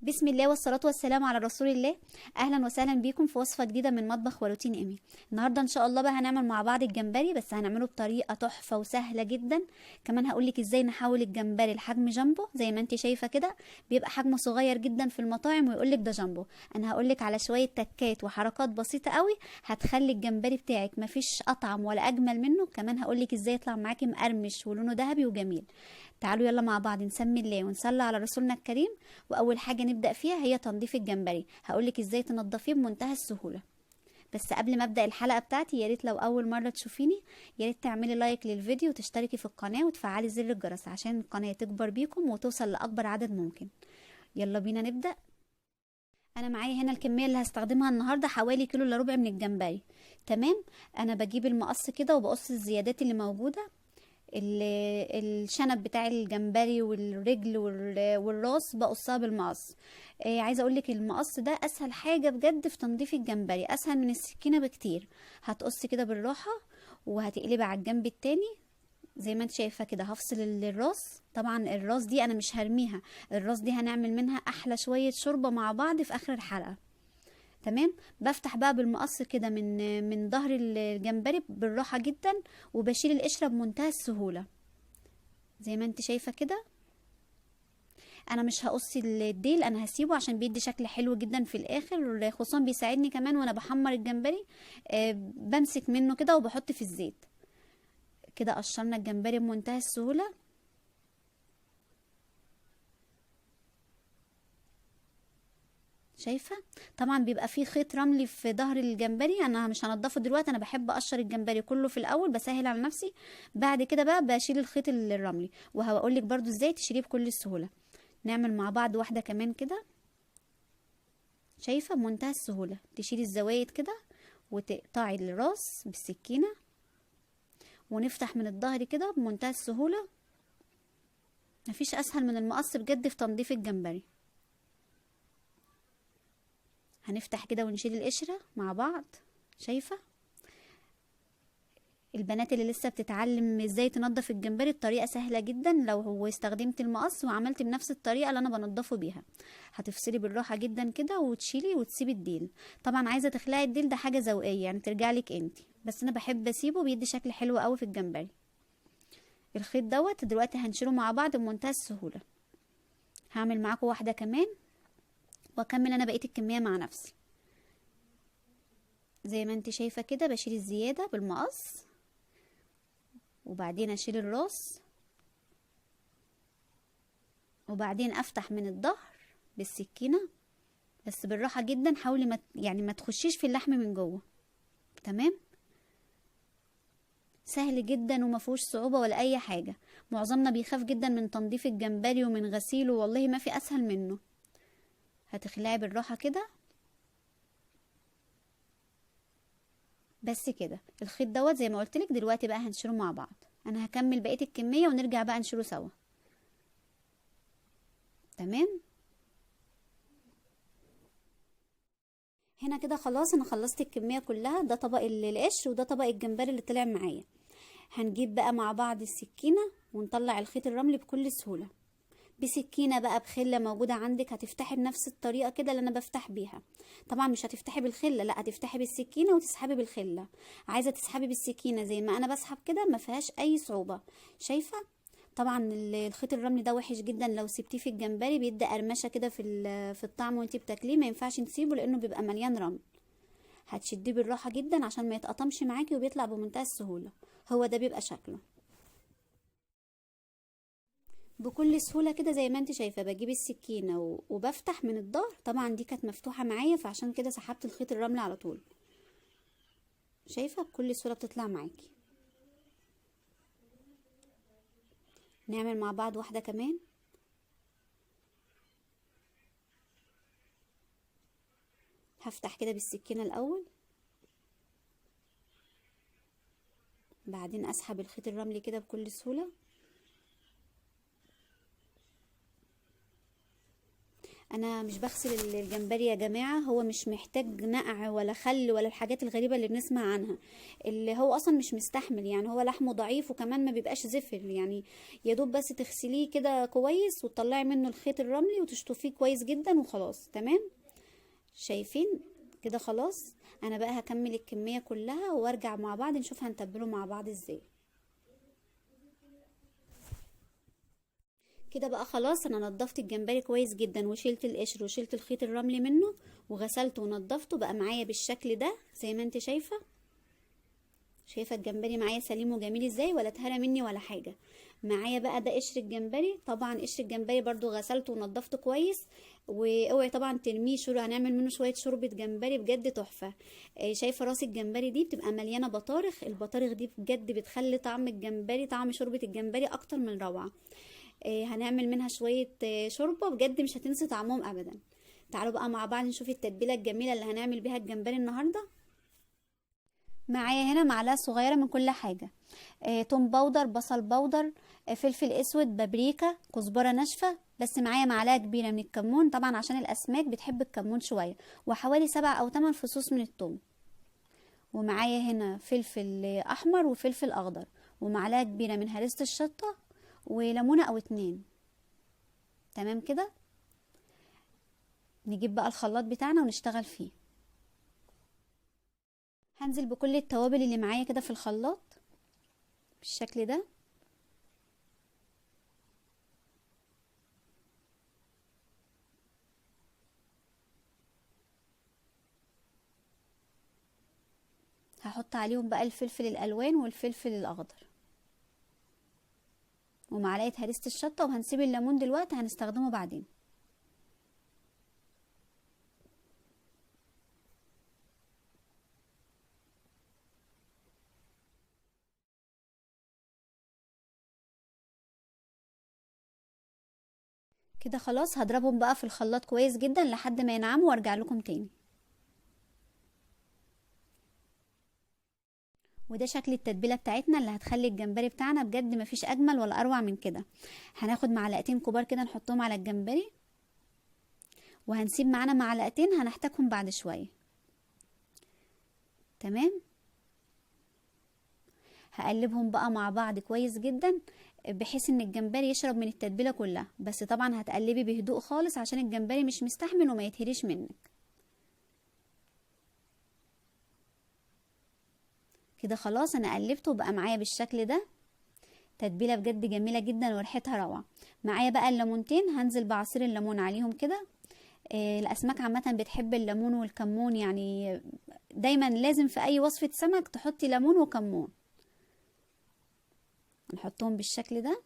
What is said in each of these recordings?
بسم الله والصلاة والسلام على رسول الله. اهلا وسهلا بيكم في وصفة جديدة من مطبخ وروتين ايمي. النهاردة ان شاء الله بقى هنعمل مع بعض الجمبري، بس هنعمله بطريقة تحفة وسهلة جدا. كمان هقولك ازاي نحول الجمبري لحجم جامبو زي ما انت شايفة كده. بيبقى حجمه صغير جدا في المطاعم ويقولك ده جامبو. انا هقولك على شوية تكات وحركات بسيطة قوي هتخلي الجمبري بتاعك مفيش اطعم ولا اجمل منه. كمان هقولك ازاي يطلع معاكي مقرمش ولونه ذهبي وجميل. تعالوا يلا مع بعض نسمي الله ونصلي على رسولنا الكريم. واول حاجه نبدا فيها هي تنظيف الجمبري. هقولك ازاي تنضفيه بمنتهى السهوله. بس قبل ما ابدا الحلقه بتاعتي، يا ريت لو اول مره تشوفيني يا ريت تعملي لايك للفيديو وتشتركي في القناه وتفعلي زر الجرس عشان القناه تكبر بيكم وتوصل لاكبر عدد ممكن. يلا بينا نبدا. انا معايا هنا الكميه اللي هستخدمها النهارده حوالي كيلو الا ربع من الجمبري. تمام. انا بجيب المقص كده وبقص الزيادات اللي موجوده. الشنب بتاع الجمبري والرجل والراس بقصها بالمقص. عايزه اقولك المقص ده اسهل حاجه بجد في تنظيف الجمبري، اسهل من السكينه بكتير. هتقصي كده بالراحه وهتقلبي على الجنب التاني زي ما انت شايفه كده. هفصل الراس، طبعا الراس دي انا مش هرميها. الراس دي هنعمل منها احلى شويه شوربه مع بعض في اخر الحلقه. تمام. بفتح بقى بالمقص كده من ظهر الجمبري بالراحه جدا وبشيل القشره بمنتهى السهوله زي ما انت شايفه كده. انا مش هقص الديل، انا هسيبه عشان بيدي شكل حلو جدا في الاخر، خصوصا بيساعدني كمان وانا بحمر الجمبري. بمسك منه كده وبحط في الزيت. كده قشرنا الجمبري بمنتهى السهوله. شايفه؟ طبعا بيبقى فيه خيط رملي في ظهر الجمبري، انا مش هنضفه دلوقتي، انا بحب اقشر الجمبري كله في الاول بسهل على نفسي. بعد كده بقى بشيل الخيط الرملي وهقول لك برضو ازاي تشيليه بكل سهوله. نعمل مع بعض واحده كمان كده. شايفه؟ بمنتهى السهوله تشيلي الزوايد كده وتقطعي الراس بالسكينه ونفتح من الظهر كده بمنتهى السهوله. مفيش اسهل من المقص بجد في تنظيف الجمبري. هنفتح كده ونشيل القشره مع بعض. شايفه؟ البنات اللي لسه بتتعلم ازاي تنظف الجمبري الطريقه سهله جدا لو هو استخدمت المقص وعملت بنفس الطريقه اللي انا بنضفه بيها. هتفصلي بالراحه جدا كده وتشيلي وتسيبي الديل. طبعا عايزه تخلعي الديل ده حاجه ذوقيه يعني ترجع لك انت، بس انا بحب اسيبه بيدي شكل حلو قوي في الجمبري. الخيط دوت دلوقتي هنشيله مع بعض بمنتهى السهوله. هعمل معاكم واحده كمان واكمل انا بقيه الكميه مع نفسي. زي ما انت شايفه كده بشيل الزياده بالمقص وبعدين اشيل الراس وبعدين افتح من الظهر بالسكينه. بس بالراحه جدا، حاولي ما تخشيش في اللحم من جوه. تمام. سهل جدا وما فيهوش صعوبه ولا اي حاجه. معظمنا بيخاف جدا من تنظيف الجمبري ومن غسيله، والله ما في اسهل منه. هتخلعي بالراحه كده. بس كده الخيط دوت زي ما قلت لك. دلوقتي بقى هنشيله مع بعض. انا هكمل بقيه الكميه ونرجع بقى نشيله سوا. تمام. هنا كده خلاص انا خلصت الكميه كلها. ده طبق القشر وده طبق الجمبري اللي طلع معايا. هنجيب بقى مع بعض السكينه ونطلع الخيط الرملي بكل سهوله. بسكينه بقى بخله موجوده عندك هتفتحي بنفس الطريقه كده اللي انا بفتح بيها. طبعا مش هتفتحي بالخله، لا هتفتحي بالسكينه وتسحبي بالخله. عايزه تسحبي بالسكينه زي ما انا بسحب كده ما فيهاش اي صعوبه. شايفه؟ طبعا الخيط الرملي ده وحش جدا لو سبتيه في الجمبري، بيدي قرمشه كده في الطعم وانتي بتاكليه. ما ينفعش نسيبه لانه بيبقى مليان رمل. هتشديه بالراحه جدا عشان ما يتقطمش معاكي وبيطلع بمنتهى السهوله. هو ده بيبقى شكله بكل سهوله كده زي ما انت شايفه. بجيب السكينه وبفتح من الظهر. طبعا دي كانت مفتوحه معايا فعشان كده سحبت الخيط الرملي على طول. شايفه؟ بكل سهوله بتطلع معاكي. نعمل مع بعض واحده كمان. هفتح كده بالسكينه الاول بعدين اسحب الخيط الرملي كده بكل سهوله. انا مش بغسل الجمبري يا جماعه، هو مش محتاج نقع ولا خل ولا الحاجات الغريبه اللي بنسمع عنها. اللي هو اصلا مش مستحمل، يعني هو لحمه ضعيف وكمان ما بيبقاش زفر يعني. يا دوب بس تغسليه كده كويس وتطلعي منه الخيط الرملي وتشطفيه كويس جدا وخلاص تمام. شايفين كده؟ خلاص. انا بقى هكمل الكميه كلها وارجع مع بعض نشوف هنتبله مع بعض ازاي. كده بقى خلاص، انا نضفت الجمبري كويس جدا وشيلت القشر وشيلت الخيط الرملي منه وغسلته ونضفته بقى معايا بالشكل ده زي ما انت شايفه. شايفه الجمبري معايا سليم وجميل ازاي، ولا اتهرى مني ولا حاجه. معايا بقى ده قشر الجمبري، طبعا قشر الجمبري برضو غسلته ونضفته كويس. واوعي طبعا ترميه، هنعمل منه شويه شوربه جمبري بجد تحفه. شايفه راس الجمبري دي بتبقى مليانه بطارخ، البطارخ دي بجد بتخلي طعم الجمبري، طعم شوربه الجمبري اكتر من روعه. هنعمل منها شويه شوربه بجد مش هتنسي طعمهم ابدا. تعالوا بقى مع بعض نشوف التتبيله الجميله اللي هنعمل بيها الجمبري النهارده. معايا هنا معلقه صغيره من كل حاجه. توم باودر، بصل باودر، فلفل اسود، بابريكا، كزبره ناشفه. بس معايا معلقه كبيره من الكمون طبعا عشان الاسماك بتحب الكمون شويه، وحوالي 7 أو 8 فصوص من الثوم. ومعايا هنا فلفل احمر وفلفل اخضر، ومعلقه كبيره من هريسه الشطه، وليمونه او 2. تمام كده. نجيب بقى الخلاط بتاعنا ونشتغل فيه. هنزل بكل التوابل اللي معايا كده في الخلاط بالشكل ده. هحط عليهم بقى الفلفل الالوان والفلفل الاخضر ومعلقه هريسه الشطه، وهنسيب الليمون دلوقتي هنستخدمه بعدين. كده خلاص هضربهم بقى في الخلاط كويس جدا لحد ما ينعموا وارجع لكم تاني. وده شكل التتبيله بتاعتنا اللي هتخلي الجمبري بتاعنا بجد مفيش اجمل ولا اروع من كده. هناخد معلقتين كبار كده نحطهم على الجمبري، وهنسيب معانا معلقتين هنحتاجهم بعد شويه. تمام. هقلبهم بقى مع بعض كويس جدا بحيث ان الجمبري يشرب من التتبيله كلها، بس طبعا هتقلبي بهدوء خالص عشان الجمبري مش مستحمل وما يتهريش منك. كده خلاص انا قلبته وبقى معايا بالشكل ده. تتبيله بجد جميله جدا وريحتها روعه. معايا بقى الليمونتين، هنزل بعصير الليمون عليهم كده. الاسماك عامه بتحب الليمون والكمون يعني، دايما لازم في اي وصفه سمك تحطي ليمون وكمون. نحطهم بالشكل ده.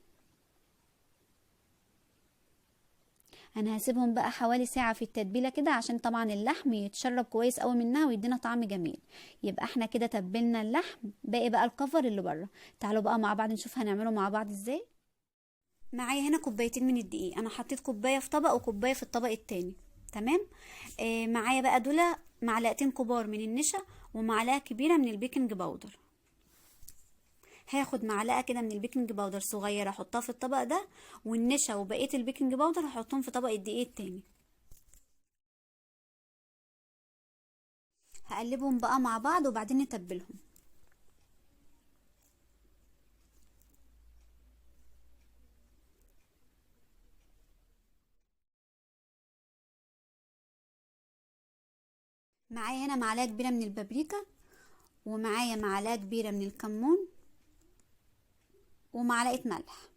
انا هسيبهم بقى حوالي ساعة في التتبيلة كده عشان طبعا اللحم يتشرب كويس قوي منها ويدينا طعم جميل. يبقى احنا كده تبلنا اللحم، باقي بقى الكفر اللي بره. تعالوا بقى مع بعض نشوف هنعمله مع بعض ازاي. معايا هنا كوبايتين من الدقيق، انا حطيت كوباية في طبق وكوباية في الطبق التاني. تمام. معايا بقى دول معلقتين كبار من النشا ومعلقة كبيرة من البيكنج باودر. هاخد معلقه كده من البيكنج باودر صغيره احطها في الطبق ده، والنشا وبقيه البيكنج باودر هحطهم في طبق الدقيق التاني. هقلبهم بقى مع بعض وبعدين نتبلهم. معايا هنا معلقه كبيره من البابريكا، ومعايا معلقه كبيره من الكمون، ومعلقه ملح.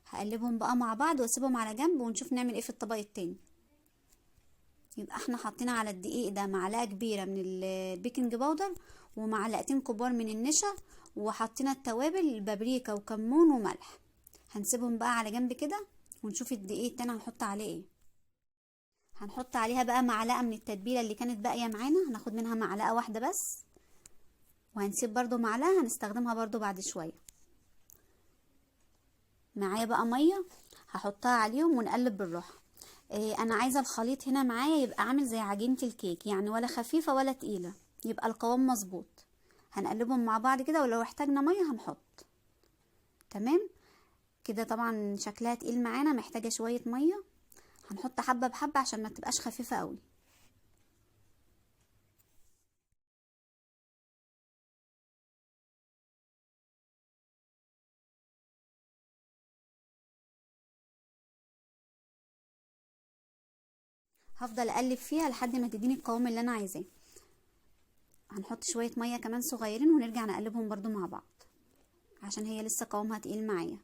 هقلبهم بقى مع بعض واسيبهم على جنب ونشوف نعمل ايه في الطبق التاني. يبقى احنا حطينا على الدقيق ده معلقه كبيره من البيكنج باودر ومعلقتين كبار من النشا، وحطينا التوابل البابريكا وكمون وملح. هنسيبهم بقى على جنب كده ونشوف الدقيق التاني هنحط عليه ايه. هنحط عليها بقى معلقه من التتبيله اللي كانت باقيه معانا، هناخد منها معلقه واحده بس، وهنسيب برضو معلقه هنستخدمها برضو بعد شويه. معايا بقى ميه هحطها عليهم ونقلب بالراحه. انا عايزه الخليط هنا معايا يبقى عامل زي عجينه الكيك، يعني ولا خفيفه ولا تقيله. يبقى القوام مظبوط. هنقلبهم مع بعض كده، ولو احتاجنا ميه هنحط. تمام كده. طبعا شكلها تقيل معانا، محتاجه شويه ميه، هنحط حبه بحبه عشان ما تبقاش خفيفه قوي. هفضل اقلب فيها لحد ما تديني القوام اللي انا عايزاه. هنحط شويه ميه كمان صغيرين ونرجع نقلبهم برضو مع بعض، عشان هي لسه قوامها تقيل معايا.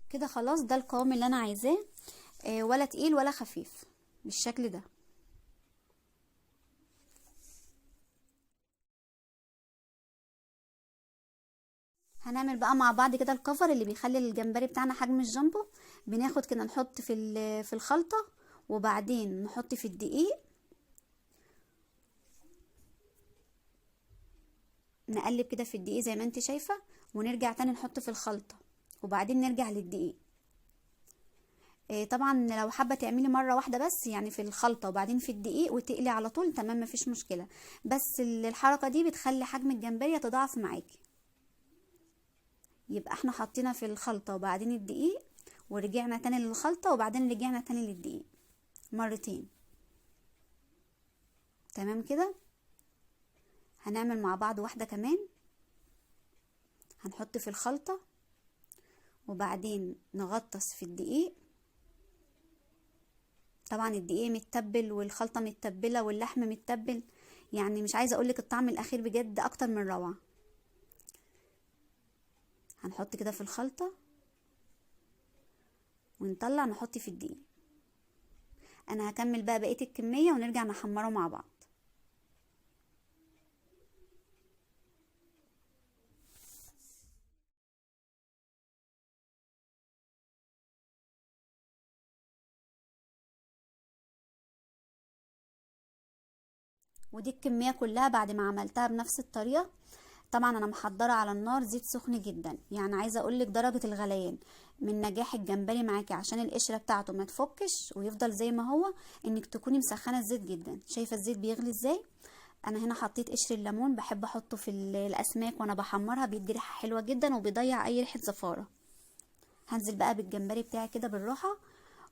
كده خلاص، ده القوام اللي انا عايزاه. ولا تقيل ولا خفيف، بالشكل ده. هنعمل بقى مع بعض كده الكفر اللي بيخلي الجمبري بتاعنا حجم الجامبو. بناخد كده نحط في الخلطة، وبعدين نحط في الدقيق، نقلب كده في الدقيق زي ما انت شايفة، ونرجع تاني نحط في الخلطة، وبعدين نرجع للدقيق. طبعا لو حابة تعملي مرة واحدة بس، يعني في الخلطة وبعدين في الدقيق وتقلي على طول، تمام مفيش مشكلة. بس الحركة دي بتخلي حجم الجمبري يتضاعف معاكي. يبقى احنا حطينا في الخلطة وبعدين الدقيق، ورجعنا تاني للخلطة وبعدين رجعنا تاني للدقيق مرتين. تمام كده. هنعمل مع بعض واحدة كمان. هنحط في الخلطة وبعدين نغطس في الدقيق. طبعا الدقيق متبل والخلطة متبلة واللحم متبل، يعني مش عايزة اقولك الطعم الاخير بجد اكتر من روعة. هنحط كده في الخلطة ونطلع نحط في الدقيق. انا هكمل بقى بقية الكمية ونرجع نحمره مع بعض. ودي الكمية كلها بعد ما عملتها بنفس الطريقة. طبعا انا محضرة على النار زيت سخن جدا، يعني عايزة اقولك درجة الغليان من نجاح الجمبري معاكي عشان القشرة بتاعته ما تفكش ويفضل زي ما هو، انك تكوني مسخنة الزيت جدا. شايفة الزيت بيغلي ازاي؟ انا هنا حطيت قشر الليمون، بحب احطه في الاسماك وانا بحمرها، بيدي ريحة حلوة جدا وبيضيع اي ريحة زفارة. هنزل بقى بالجمبري بتاعي كده بالراحة،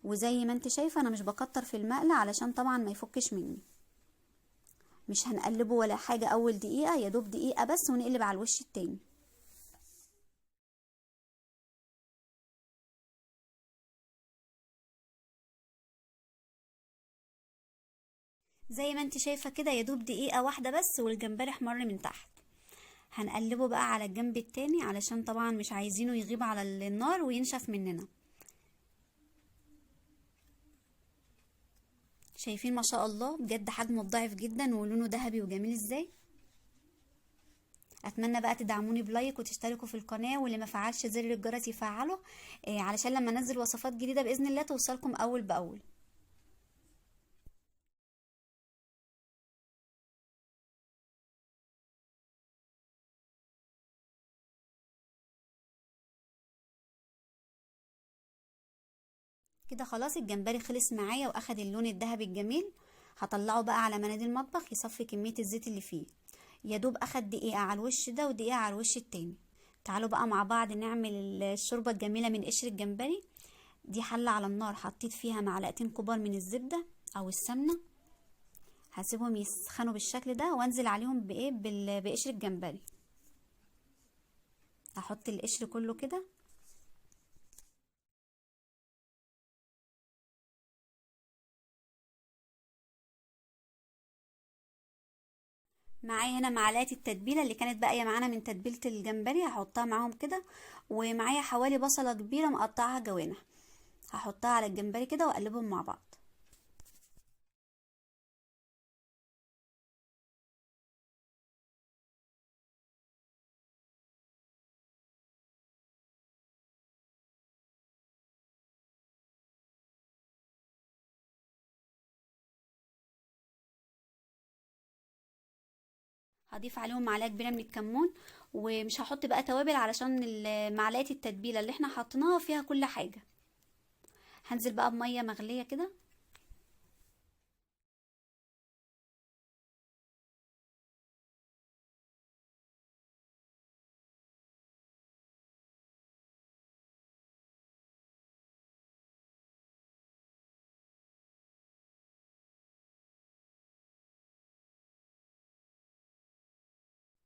وزي ما انت شايفة انا مش بكتر في المقلة علشان طبعا ما يفكش مني. مش هنقلبه ولا حاجة اول دقيقة، يا دوب دقيقة بس ونقلب على الوش التاني. زي ما انت شايفة كده، يا دوب دقيقة واحدة بس والجمبري احمر من تحت. هنقلبه بقى على الجنب التاني علشان طبعا مش عايزينه يغيب على النار وينشف مننا. شايفين ما شاء الله بجد حجمه ضعيف جدا ولونه ذهبي وجميل ازاي. اتمنى بقى تدعموني بلايك وتشتركوا في القناة، واللي ما فعلش زر الجرس يفعله، علشان لما انزل وصفات جديدة بإذن الله توصلكم اول باول. كده خلاص الجمبري خلص معايا واخد اللون الذهبي الجميل. هطلعه بقى على مناديل المطبخ يصفي كمية الزيت اللي فيه. يا دوب اخد دقيقة على الوش ده ودقيقة على الوش التاني. تعالوا بقى مع بعض نعمل الشوربة الجميلة من قشر الجمبري. دي حلة على النار، حطيت فيها معلقتين كبار من الزبدة او السمنة. هسيبهم يسخنوا بالشكل ده وانزل عليهم بقشر الجمبري. هحط القشر كله كده. معايا هنا معلقه التتبيله اللي كانت باقيه معانا من تتبيله الجمبري، هحطها معاهم كده. ومعايا حوالي بصله كبيره مقطعها جوانح، هحطها على الجمبري كده واقلبهم مع بعض. هضيف عليهم معلقه كبيره من الكمون، ومش هحط بقى توابل علشان معلقه التتبيله اللي احنا حطيناها فيها كل حاجه. هنزل بقى بميه مغليه كده.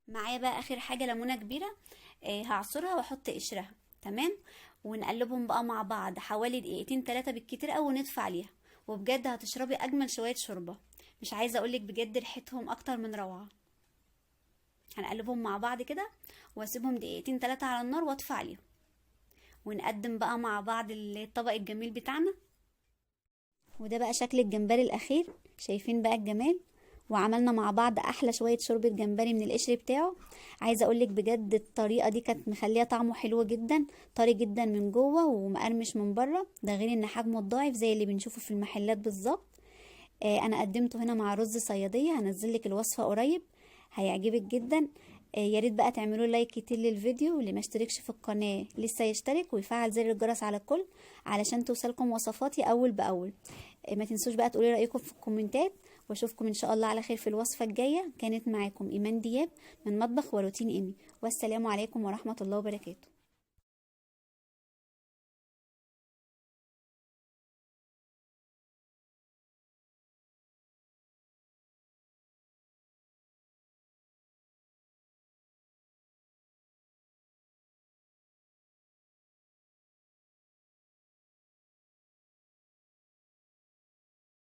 معايا بقى اخر حاجه ليمونه كبيره، هعصرها واحط قشرها. تمام. ونقلبهم بقى مع بعض حوالي دقيقتين 3 بالكتير قوي ونطفي عليها. وبجد هتشربي اجمل شويه شوربه. مش عايزه اقولك بجد ريحتهم اكتر من روعه. هنقلبهم مع بعض كده واسيبهم دقيقتين 3 على النار واطفي عليهم. ونقدم بقى مع بعض الطبق الجميل بتاعنا. وده بقى شكل الجمبري الاخير. شايفين بقى الجمال. وعملنا مع بعض احلى شويه شوربه جمبري من القشر بتاعه. عايزه اقولك بجد الطريقه دي كانت مخليه طعمه حلو جدا، طري جدا من جوه ومقرمش من بره، ده غير ان حجمه ضعيف زي اللي بنشوفه في المحلات بالظبط. انا قدمته هنا مع رز صياديه، هنزلك الوصفه قريب، هيعجبك جدا. يا ريت بقى تعملوا لايك كتير للفيديو، واللي ما اشتركش في القناه لسه يشترك ويفعل زر الجرس على الكل علشان توصلكم وصفاتي اول باول. ما تنسوش بقى تقولي رايكم في الكومنتات، واشوفكم ان شاء الله على خير في الوصفه الجايه. كانت معاكم ايمان دياب من مطبخ وروتين ايمي، والسلام عليكم ورحمه الله وبركاته.